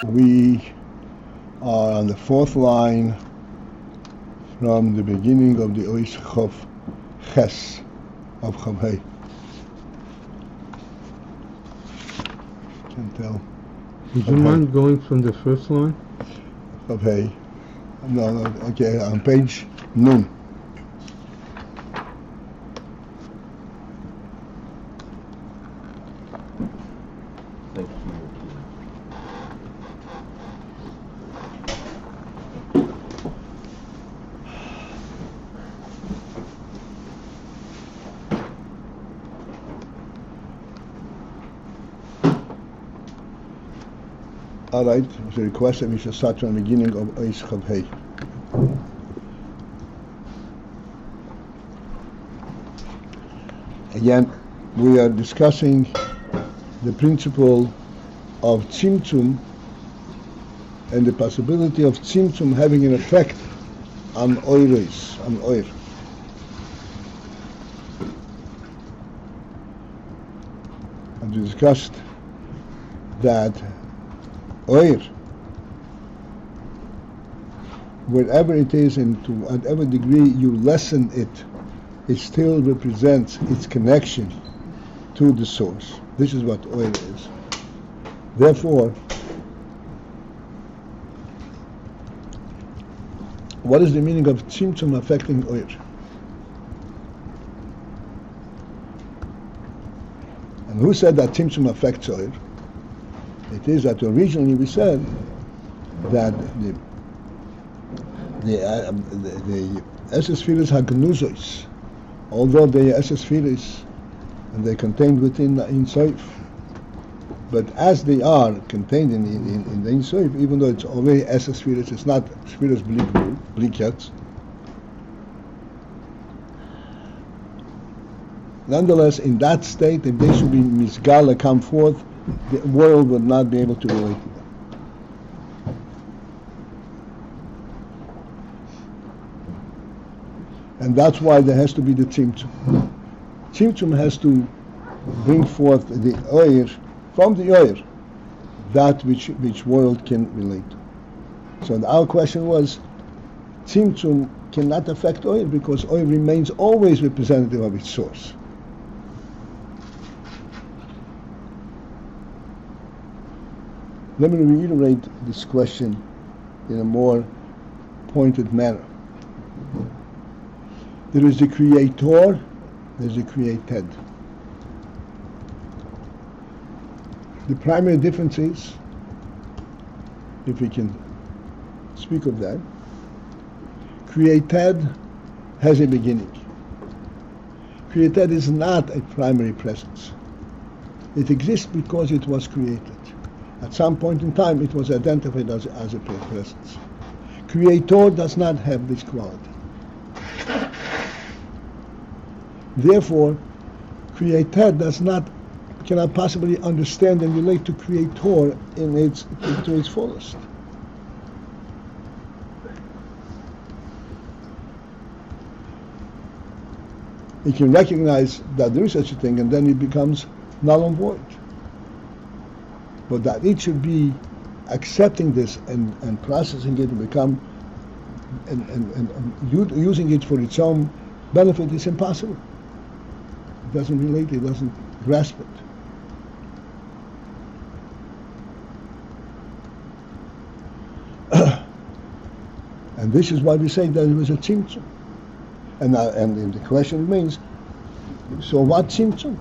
We are on the fourth line from the beginning of the Ois Chof Ches of Chavhei. Can't tell. Would you mind going from the first line? Chavhei. No, okay, on page Nun. All right, it was a request that we should start from the beginning of Ois Chavhei. Again, we are discussing the principle of tzimtzum and the possibility of tzimtzum having an effect on oiros, on oir. And we discussed that oir, wherever it is and to whatever degree you lessen it, it still represents its connection to the source. This is what oir is. Therefore, what is the meaning of tzimtzum affecting oir? And who said that tzimtzum affects oir? It is that originally we said that the esesphiras hagnuzos, although they are esesphiras and they're contained within the Ein Sof, but as they are contained in the Ein Sof, even though it's already esesphiras, it's not sphiras blikat. Nonetheless, in that state, if they should be misgala, come forth, the world would not be able to relate to them. And that's why there has to be the tzimtzum. Tzimtzum has to bring forth the oir, from the oir, that which world can relate to. So our question was, tzimtzum cannot affect oir because oir remains always representative of its source. Let me reiterate this question in a more pointed manner. There is the creator, there is the created. The primary difference is, if we can speak of that, created has a beginning. Created is not a primary presence. It exists because it was created. At some point in time, it was identified as a presence. Creator does not have this quality. Therefore, created cannot possibly understand and relate to creator to its fullest. It can recognize that there is such a thing, and then it becomes null and void. But that it should be accepting this and processing it and become and using it for its own benefit is impossible. It doesn't relate, it doesn't grasp it. And this is why we say that it was a tzimtzum. And the question remains, so what tzimtzum?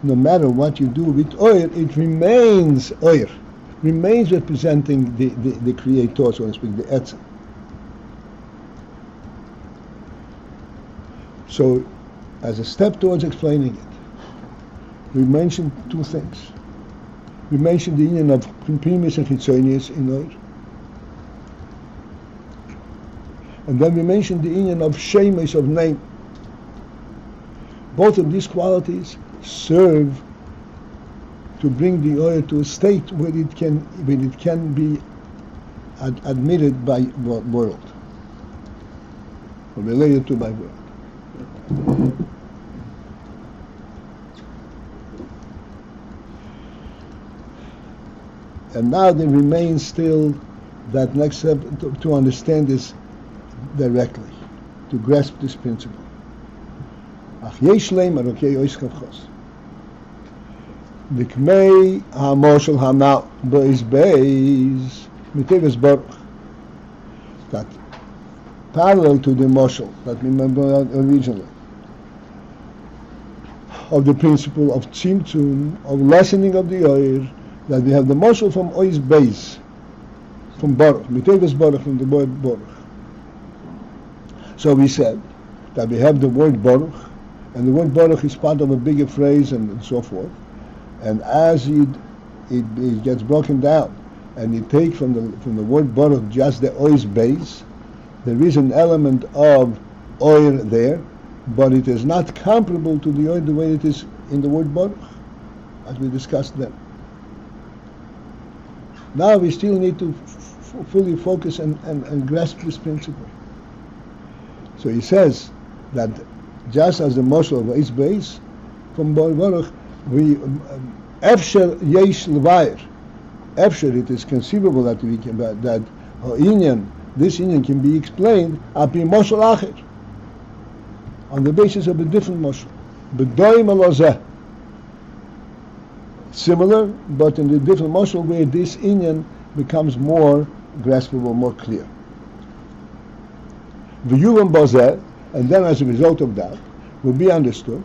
No matter what you do with oir, it remains oir, remains representing the creator, so to speak, the etzem. So, as a step towards explaining it, we mentioned two things. We mentioned the union of primus and chitzonius in oir. And then we mentioned the union of shemes, of name. Both of these qualities serve to bring the oil to a state where it can be admitted by world, or related to by world. And now there remains still that next step to understand this directly, to grasp this principle. Ach yesh leim arokei ois kavchos. Dikmei ha-moshel ha-now Beis mitevas baruch. That parallel to the moshel that we remember originally of the principle of tzimtzum, of lessening of the oir, that we have the moshel from AyinBase, from baruch, mitevas baruch, from the word baruch. So we said that we have the word baruch, and the word baruch is part of a bigger phrase and so forth. And as it gets broken down, and you take from the word baruch just the AyinBase, there is an element of oir there, but it is not comparable to the oir the way it is in the word baruch, as we discussed then. Now we still need to fully focus and grasp this principle. So he says that just as the moshel of AyinBase from baruch, we efsher yesh levayer. Efsher, it is conceivable that we can that Ayin, this Ayin can be explained api moshel acher, on the basis of a different moshel, b'doim alozeh, similar, but in the different moshel where this Ayin becomes more graspable, more clear. V'yuvam bozeh, and then as a result of that, will be understood.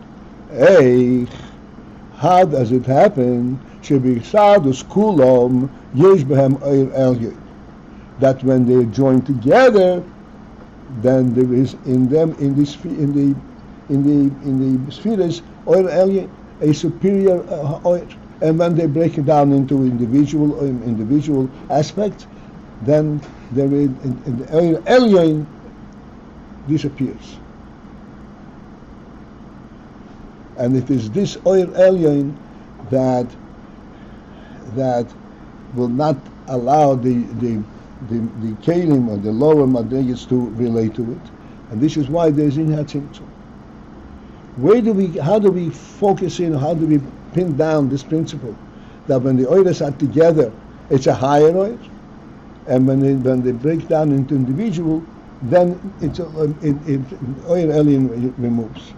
How does it happen? Chassidus kulom yesh behem oir elyon. That when they are joined together, then there is in them in the spheres oir elyon, a superior oir. And when they break it down into individual aspects, then there is the oir elyon disappears. And it is this oir elyon that will not allow the kelim or the lower madrigas to relate to it, and this is why there's in tzimtzum. How do we focus in? How do we pin down this principle that when the oirs are together, it's a higher oir, and when they break down into individual, then it's oir elyon removes.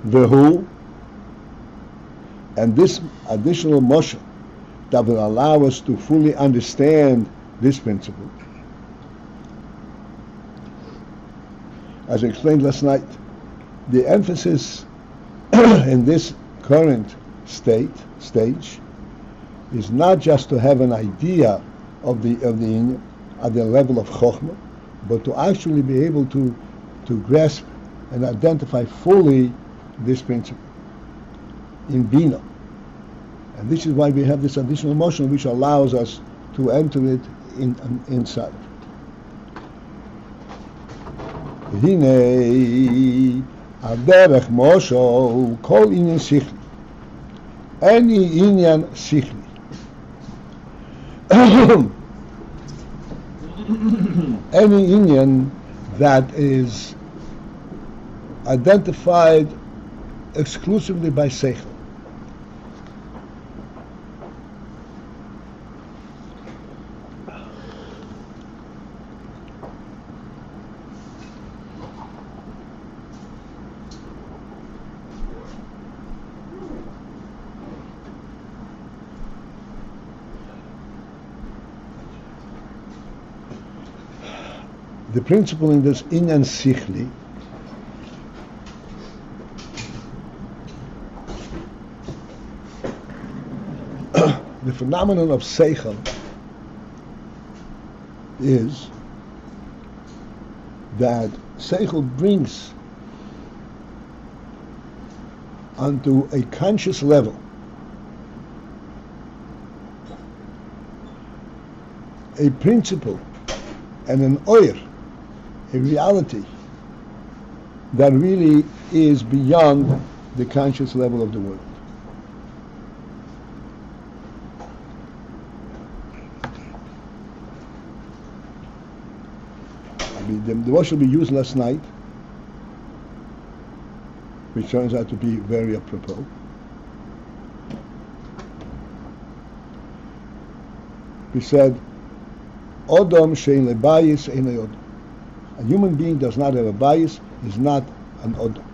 Vehu, and this additional motion that will allow us to fully understand this principle. As I explained last night, the emphasis in this current stage is not just to have an idea of the Inyan at the level of Chokhmah, but to actually be able to grasp and identify fully this principle in Bina. And this is why we have this additional motion which allows us to enter it inside. Hine aderech mosho kol inyan sichli. Any inyan sichli. Any inyan that is identified exclusively by seichel. The principle in this inyan sichli the phenomenon of seichel is that seichel brings onto a conscious level a principle and an oir, a reality that really is beyond the conscious level of the world. the wash will be used last night, which turns out to be very apropos. We said, Odom shein lebayis ein odom. A human being does not have a bias, is not an odom,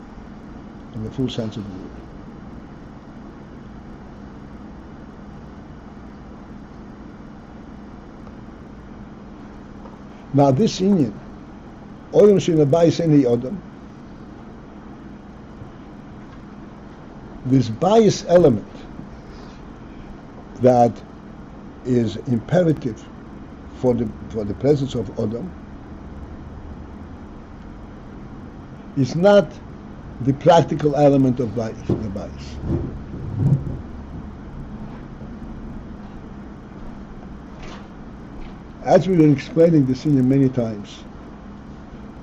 in the full sense of the word. Now this Inyan, Odom shein lebayis ein odom, this bias element that is imperative for the presence of Odom is not the practical element of the bias. As we were explaining this in many times,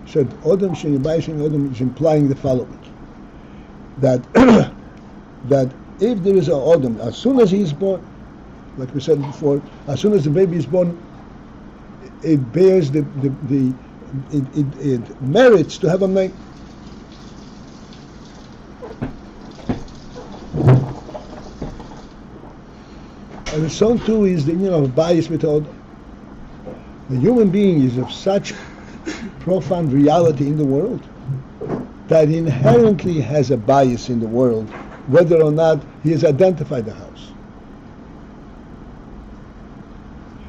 said Odom Sheni Bias and Odom is implying the following: that that if there is an Odom, as soon as he is born, like we said before, as soon as the baby is born, it bears it merits to have a name. And so too is the union of bias with Odom. The human being is of such profound reality in the world that he inherently has a bias in the world, whether or not he has identified the house.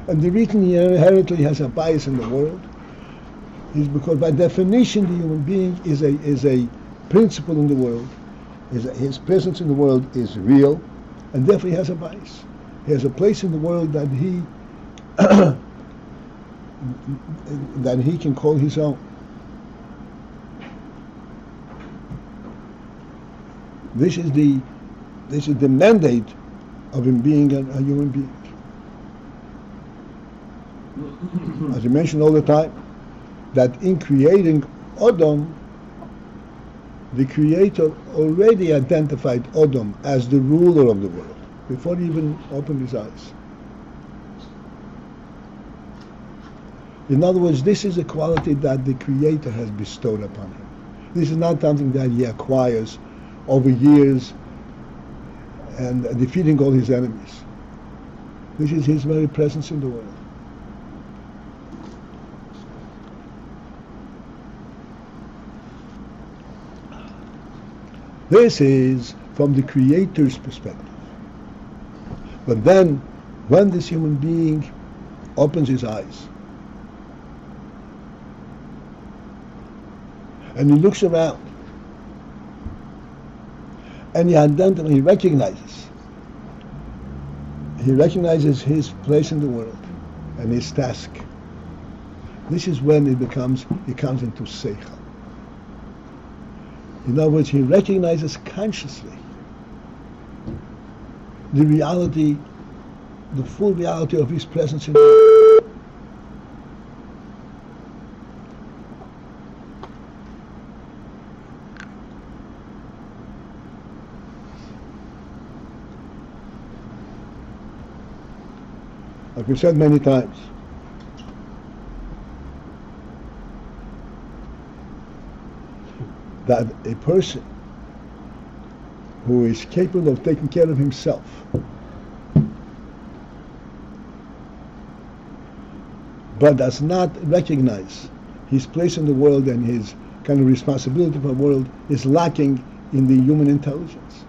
And the reason he inherently has a bias in the world is because by definition the human being is a principle in the world. His presence in the world is real, and therefore he has a bias. He has a place in the world that he that he can call his own. This is the mandate of him being a human being. As I mention all the time, that in creating Odom, the Creator already identified Odom as the ruler of the world before he even opened his eyes. In other words, this is a quality that the Creator has bestowed upon him. This is not something that he acquires over years and defeating all his enemies. This is his very presence in the world. This is from the Creator's perspective. But then, when this human being opens his eyes and he looks around and he recognizes his place in the world and his task, this is when it comes into seichel. In other words, he recognizes consciously the reality, the full reality of his presence in the world. Like we've said many times, that a person who is capable of taking care of himself but does not recognize his place in the world and his kind of responsibility for the world is lacking in the human intelligence.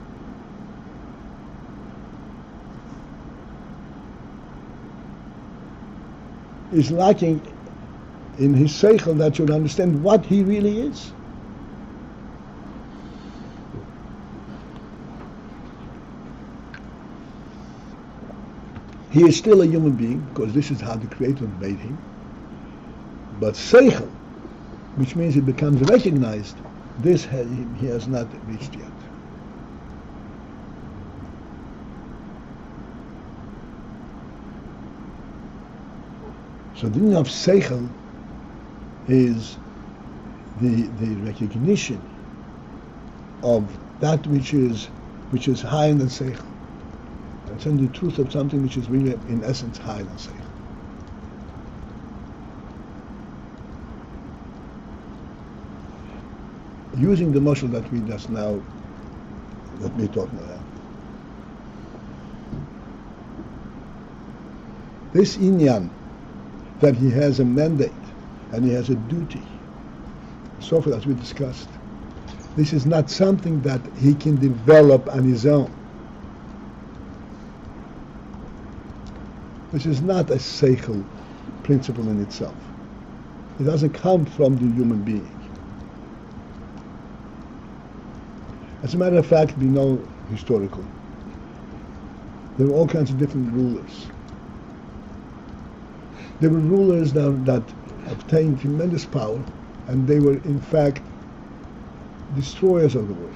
Is lacking in his seichel that should understand what he really is. He is still a human being, because this is how the Creator made him. But seichel, which means it becomes recognized, he has not reached yet. So the meaning of seichel is the recognition of that which is higher than seichel. It's in the truth of something which is really, in essence, higher than seichel. using the mashal that we just now, that we're talking about. This inyan, that he has a mandate and he has a duty, so far as we discussed, this is not something that he can develop on his own. This is not a seichel principle in itself. It doesn't come from the human being. As a matter of fact, we know historically, there were all kinds of different rulers. There were rulers that obtained tremendous power, and they were in fact destroyers of the world.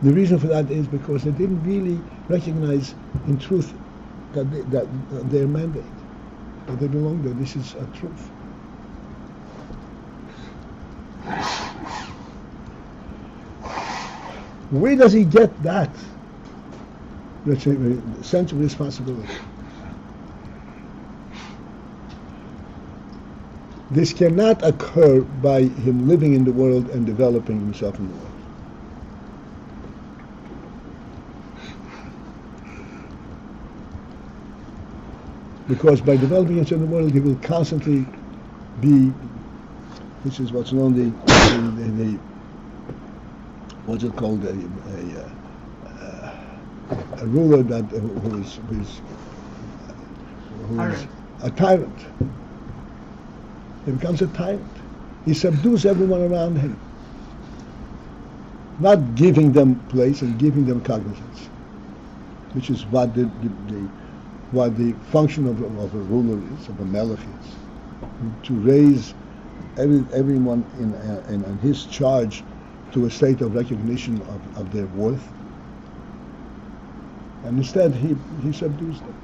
The reason for that is because they didn't really recognize in truth that their mandate, that they belong there. This is a truth. Where does he get that? Let's say, sense of responsibility. This cannot occur by him living in the world and developing himself in the world. Because by developing himself in the world, he will constantly be, this is what's known the what's it called, a ruler that who is a tyrant. He becomes a tyrant. He subdues everyone around him, not giving them place and giving them cognizance, which is what the function of a ruler is, of a melech is, to raise everyone in his charge to a state of recognition of their worth. And instead, he subdues them.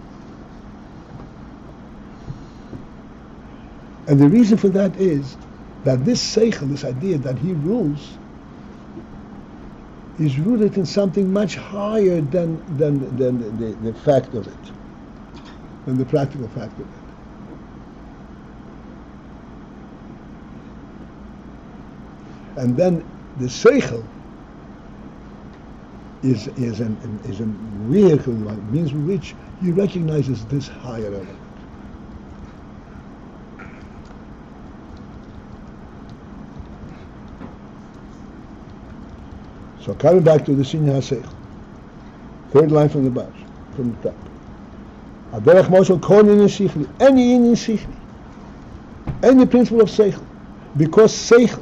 And the reason for that is that this seichel, this idea that he rules, is rooted in something much higher than the fact of it, than the practical fact of it. And then the seichel is a vehicle, means with which he recognizes this higher element. So coming back to the Sinya HaSeichel, third line from the bottom, from the top. Aderech Moshel Kol Inyan Sichli, any Inyan Sichli, any principle of Seichel, because Seichel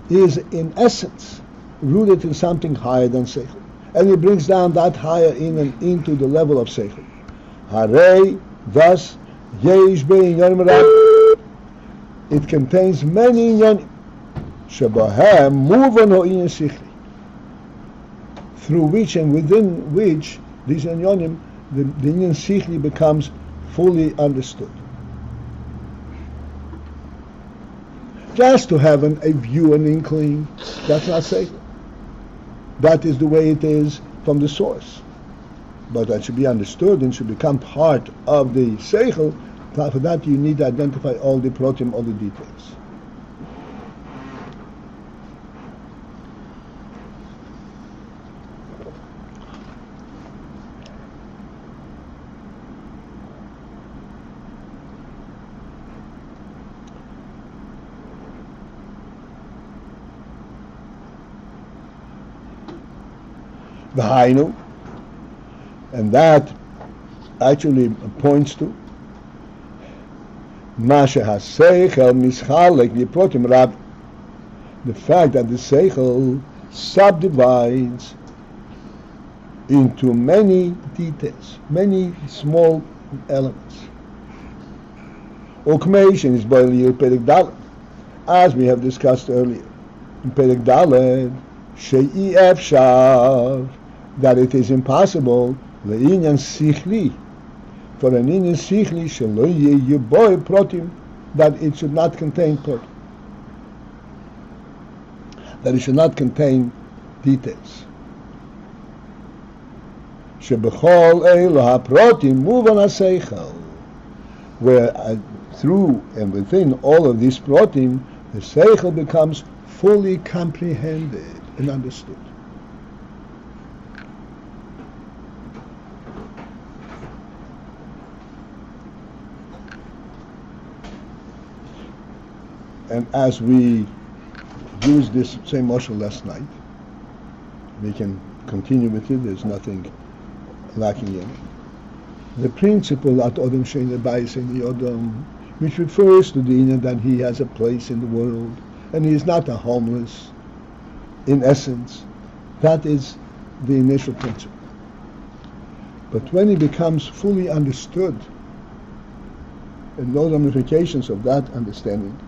is in essence rooted in something higher than Seichel. And he brings down that higher in and into the level of Seichel. Harei, thus, Yesh Be'inyan Merab, it contains many Inyan, Shebahem, Muvan Ho Inyan Sichli, through which and within which these Inyanim, the Inyan Sichli becomes fully understood. Just to have a view, an inkling, that's not Seichel. That is the way it is from the source. But that should be understood and should become part of the Seichel. For that you need to identify all the protim, all the details. V'hainu, and that actually points to Masha HaSeichel Mischalek Liprotim Rab, the fact that the Seichel subdivides into many details, many small elements. Ukmation is by Perek Dalet, as we have discussed earlier. In Perek Dalet, She'i Efshar, that it is impossible le'inyan sichli, for an inyan sichli shelo yeboy protim, that it should not contain protim, that it should not contain details. Shebechol elo haprotim muvan haseichel, where through and within all of these protim, the seichel becomes fully comprehended and understood. And as we used this same mashal last night, we can continue with it. There's nothing lacking in it. The principle that Odom Shein Beis in the Odom, which refers to the inner that he has a place in the world and he is not a homeless, in essence, that is the initial principle. But when he becomes fully understood and no ramifications of that understanding,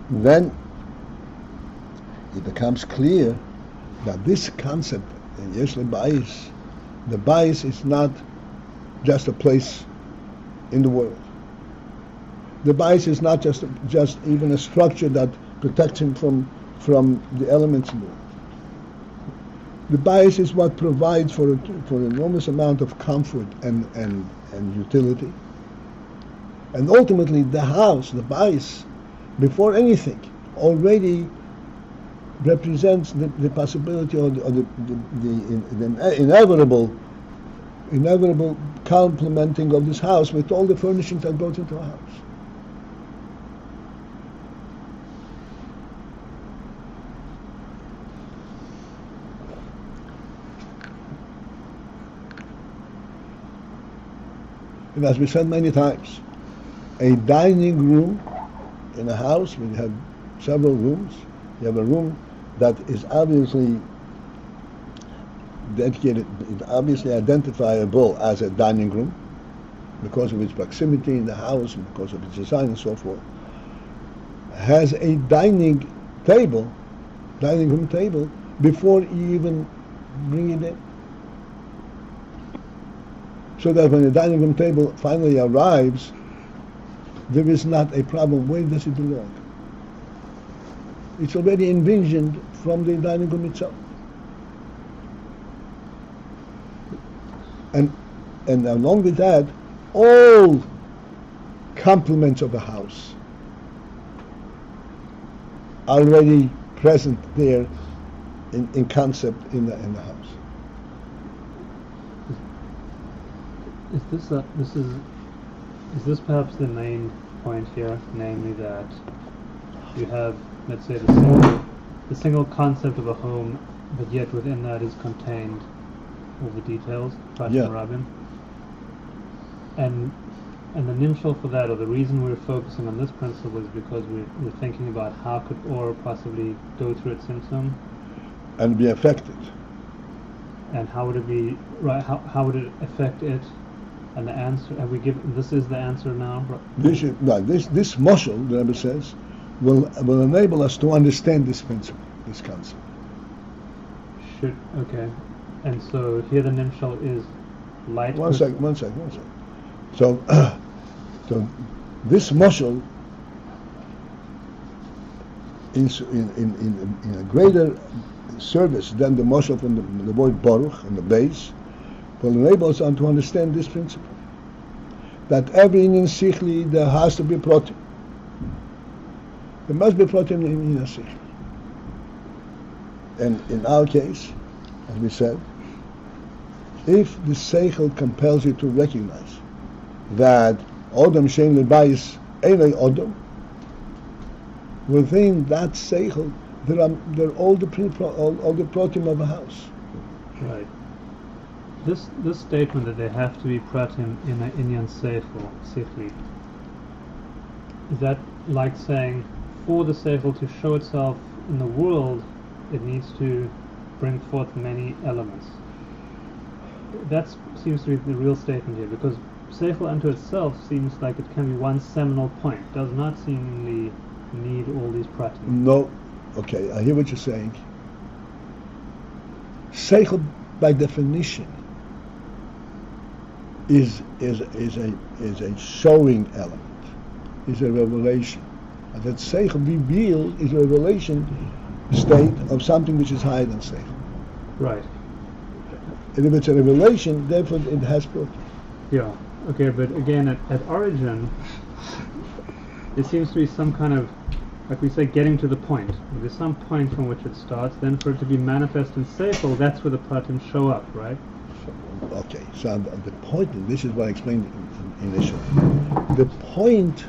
then it becomes clear that this concept in Yesh Beis, the Beis is not just a place in the world. The Beis is not just even a structure that protects him from the elements in the world. The Beis is what provides for an enormous amount of comfort and utility. And ultimately the house, the Beis, before anything, already represents the possibility or the inevitable complementing of this house with all the furnishings that goes into a house. And as we said many times, a dining room in a house, when you have several rooms, you have a room that is obviously dedicated, obviously identifiable as a dining room because of its proximity in the house and because of its design and so forth, has a dining room table before you even bring it in. So that when the dining room table finally arrives, there is not a problem. Where does it belong? It's already envisioned from the dining room itself. And along with that, all complements of the house are already present there in concept in the house. Is this perhaps the main point here, namely that you have, let's say, the single concept of a home, but yet within that is contained all the details, Yeah. Rabin. And the nimshal for that, or the reason we're focusing on this principle, is because we're thinking about how could Or possibly go through its tzimtzum, And be affected. and how would it be right? How would it affect it? And the answer, have we given? This is the answer now. This mashal, the Rebbe says, will enable us to understand this principle, this concept. Okay. And so here the nimshal is light. One second. So this mashal in a greater service than the mashal from the word Baruch and the Beis will enable us to understand this principle, that every Inyan Sichli there has to be protein. There must be protein in Inyan Sichli. And in our case, as we said, if the Seichel compels you to recognize that Odom Shein Beis Einay Odom, within that Seichel there are all the protein of a house. Right. This statement that they have to be pratim in an Inyan Sichli, is that like saying for the Seichel to show itself in the world, it needs to bring forth many elements? That seems to be the real statement here, because Seichel unto itself seems like it can be one seminal point, does not seemingly need all these pratim. No, okay, I hear what you're saying. Seichel, by definition, is a showing element, is a revelation. And that Seichel revealed is a revelation state of something which is higher than Seichel. Right. And if it's a revelation, therefore it has protein. Yeah. Okay, but again, at origin, there seems to be some kind of, like we say, getting to the point. There's some point from which it starts. Then for it to be manifest in seichel, that's where the pratim show up, right? Okay, so the point, and this is what I explained initially. The point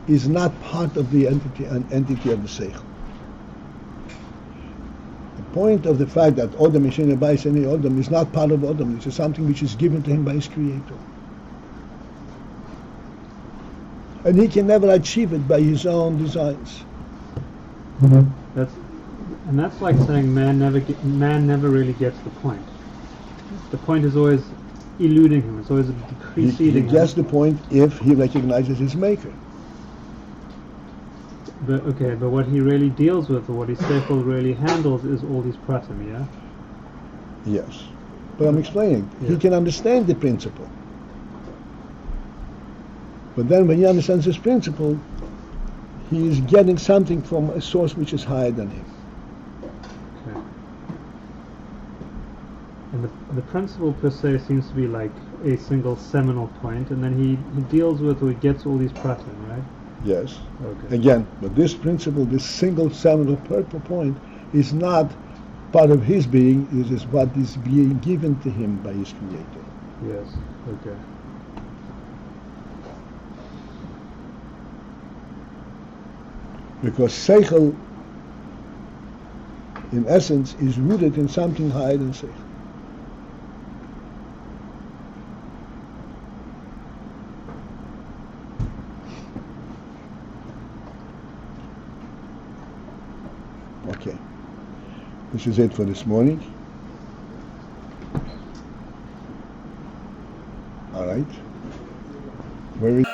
is not part of the entity of the seichel. The point of the fact that Odom is in a Beis any Odom is not part of Odom. It's something which is given to him by his Creator. And he can never achieve it by his own designs. That's like saying man never really gets the point. The point is always eluding him. It's always preceding him. He gets the point if he recognizes his maker. But what he really deals with, or what his seichel really handles, is all these pratim, yeah? Yes. But I'm explaining. Yeah. He can understand the principle. But then when he understands this principle, he is getting something from a source which is higher than him. Okay. And the principle per se seems to be like a single seminal point, and then he deals with, or he gets all these pratim, right? Yes. Okay. Again, but this principle, this single seminal purple point, is not part of his being. It is what is being given to him by his Creator. Yes. Okay. Because seichel, in essence, is rooted in something higher than seichel. Okay. This is it for this morning. All right. Very